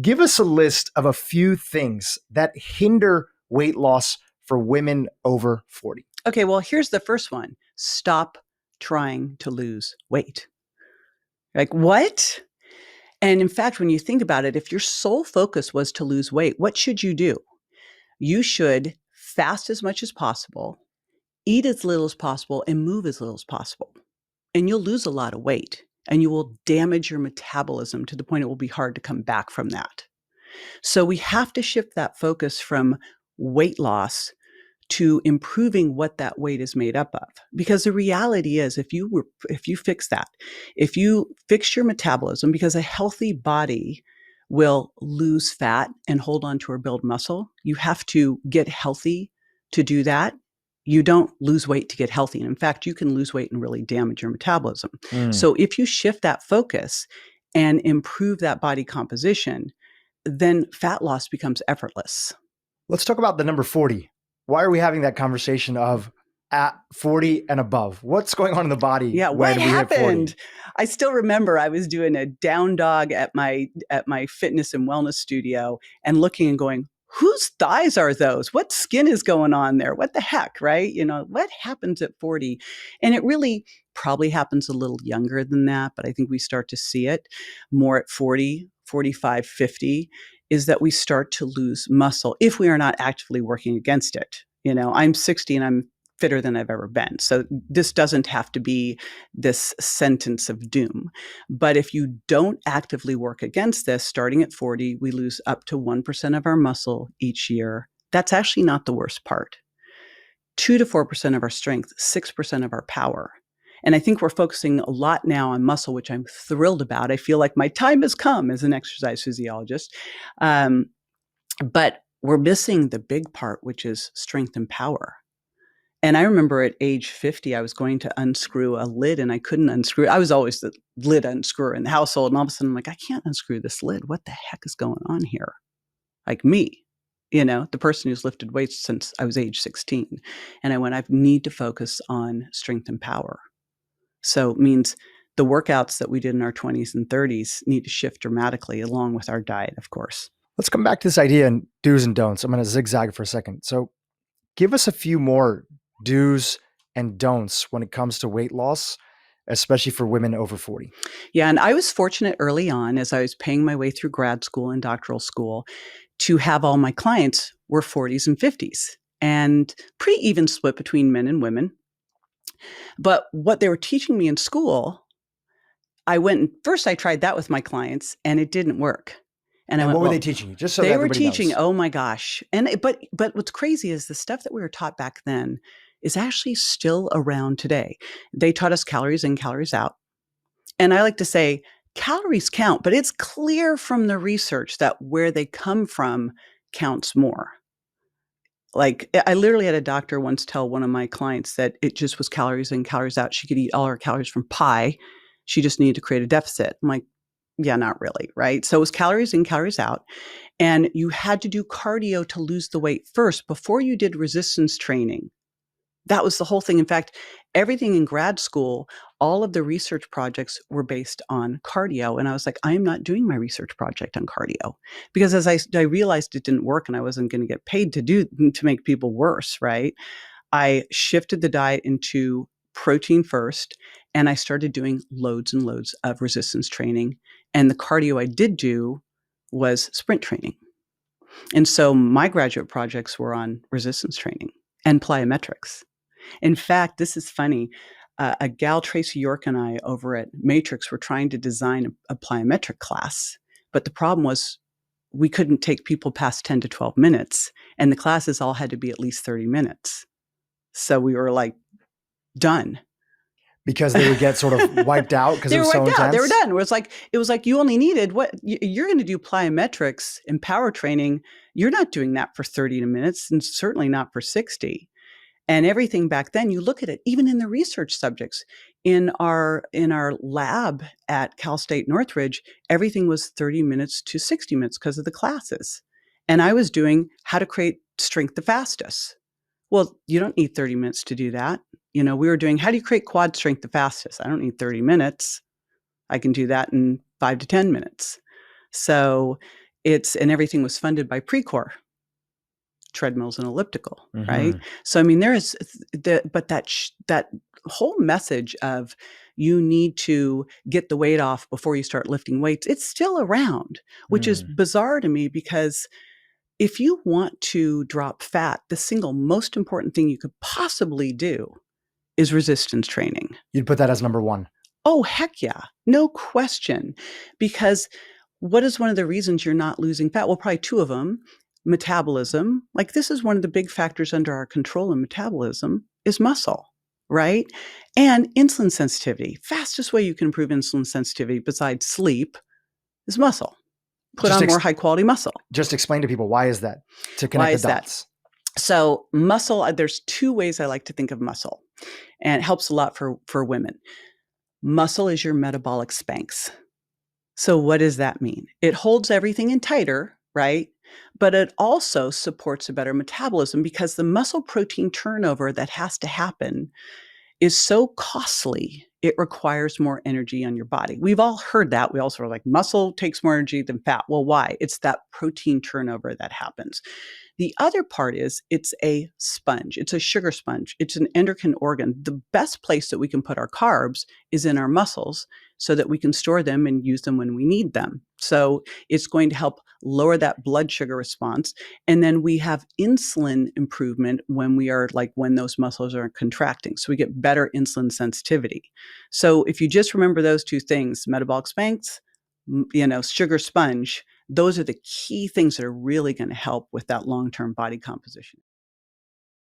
Give us a list of a few things that hinder weight loss for women over 40. Okay, well, here's the first one. Stop trying to lose weight. Like, what? And in fact, when you think about it, if your sole focus was to lose weight, what should you do? You should fast as much as possible, eat as little as possible, and move as little as possible. And you'll lose a lot of weight and you will damage your metabolism to the point it will be hard to come back from that. So we have to shift that focus from weight loss to improving what that weight is made up of. Because the reality is, if you fix that, if you fix your metabolism, because a healthy body will lose fat and hold on to or build muscle, you have to get healthy to do that. You don't lose weight to get healthy. And in fact, you can lose weight and really damage your metabolism. So if you shift that focus and improve that body composition, then fat loss becomes effortless. Let's talk about the number 40. Why are we having that conversation of at 40 and above? What's going on in the body Yeah, when what we hit 40? happened? I still remember I was doing a down dog at my fitness and wellness studio and looking and going, whose thighs are those? What skin is going on there? What the heck, right? You know, what happens at 40? And it really probably happens a little younger than that, but I think we start to see it more at 40, 45, 50, is that we start to lose muscle if we are not actively working against it. You know, I'm 60 and I'm fitter than I've ever been. So this doesn't have to be this sentence of doom. But if you don't actively work against this, starting at 40, we lose up to 1% of our muscle each year. That's actually not the worst part. 2 to 4% of our strength, 6% of our power. And I think we're focusing a lot now on muscle, which I'm thrilled about. I feel like my time has come as an exercise physiologist. But we're missing the big part, which is strength and power. And I remember at age 50, I was going to unscrew a lid and I couldn't unscrew. I was always the lid unscrewer in the household. And all of a sudden, I'm like, I can't unscrew this lid. What the heck is going on here? Like me, you know, the person who's lifted weights since I was age 16. And I went, I need to focus on strength and power. So it means the workouts that we did in our 20s and 30s need to shift dramatically along with our diet, of course. Let's come back to this idea and do's and don'ts. I'm going to zigzag for a second. So give us a few more do's and don'ts when it comes to weight loss, especially for women over 40. Yeah, and I was fortunate early on as I was paying my way through grad school and doctoral school to have all my clients were 40s and 50s and pretty even split between men and women. But what they were teaching me in school, I went and first I tried that with my clients and it didn't work. And what were they teaching you? Just so they were everybody teaching, knows. oh my gosh. And but what's crazy is the stuff that we were taught back then is actually still around today. They taught us calories in, calories out. And I like to say calories count, but it's clear from the research that where they come from counts more. Like I literally had a doctor once tell one of my clients that it just was calories in, calories out. She could eat all her calories from pie. She just needed to create a deficit. I'm like, yeah, not really, right? So it was calories in, calories out. And you had to do cardio to lose the weight first before you did resistance training. That was the whole thing. In fact, everything in grad school, all of the research projects were based on cardio. And I was like, I am not doing my research project on cardio because as I realized it didn't work and I wasn't going to get paid to make people worse, right? I shifted the diet into protein first and I started doing loads and loads of resistance training. And the cardio I did do was sprint training. And so my graduate projects were on resistance training and plyometrics. In fact, this is funny. A gal, Tracy York, and I over at Matrix were trying to design a plyometric class. But the problem was we couldn't take people past 10 to 12 minutes. And the classes all had to be at least 30 minutes. So we were like, done. Because they would get sort of wiped out because it was so intense? They were done. It was like you only needed you're going to do plyometrics and power training. You're not doing that for 30 minutes and certainly not for 60. And everything back then, you look at it, even in the research subjects, in our lab at Cal State Northridge, everything was 30 minutes to 60 minutes because of the classes. And I was doing how to create strength the fastest. Well, you don't need 30 minutes to do that. You know, we were doing how do you create quad strength the fastest? I don't need 30 minutes. I can do that in 5 to 10 minutes. So And everything was funded by Precor, treadmills and elliptical, right? Mhm. So I mean, there is but that whole message of you need to get the weight off before you start lifting weights, it's still around, which is Mm. bizarre to me because if you want to drop fat, the single most important thing you could possibly do is resistance training. You'd put that as number 1. Oh, heck yeah. No question. Because what is one of the reasons you're not losing fat? Well, probably 2 of them. Metabolism. Like, this is one of the big factors under our control in metabolism is muscle, right? And insulin sensitivity. Fastest way you can improve insulin sensitivity besides sleep is muscle. Put Just on ex more high quality muscle. just explain to people, why is that? To Why connect the is that? dots. So muscle, there's 2 ways I like to think of muscle, and it helps a lot for women. Muscle is your metabolic Spanx. So what does that mean? It holds everything in tighter, right? But it also supports a better metabolism because the muscle protein turnover that has to happen is so costly. It requires more energy on your body. We've all heard that. We also are like, muscle takes more energy than fat. Well, why? It's that protein turnover that happens. The other part is it's a sponge. It's a sugar sponge. It's an endocrine organ. The best place that we can put our carbs is in our muscles so that we can store them and use them when we need them. So it's going to help lower that blood sugar response. And then we have insulin improvement when those muscles are contracting. So we get better insulin sensitivity. So if you just remember those 2 things, metabolic Spanx, sugar sponge, those are the key things that are really going to help with that long-term body composition.